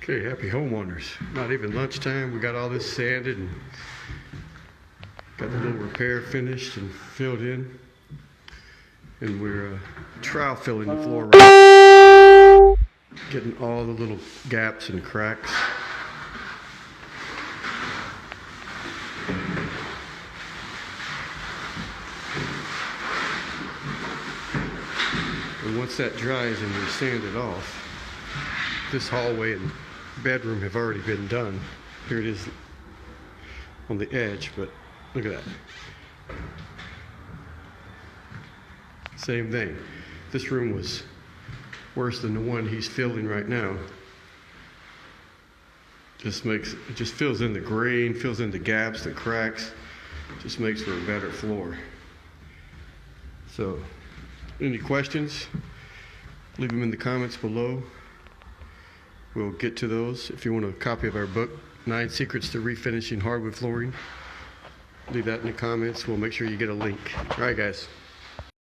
Okay, happy homeowners. Not even lunchtime. We got all this sanded and got the little repair finished and filled in. And we're trowel filling the floor right now. Getting all the little gaps and cracks. And once that dries and we sand it off, this hallway and bedroom have already been done. Here it is on the edge, but look at that. Same thing. This room was worse than the one he's filling right now. It just fills in the grain, fills in the gaps, the cracks, just makes for a better floor. So, any questions? Leave them in the comments below. We'll get to those. If you want a copy of our book, 9 Secrets to Refinishing Hardwood Flooring, leave that in the comments. We'll make sure you get a link. All right, guys.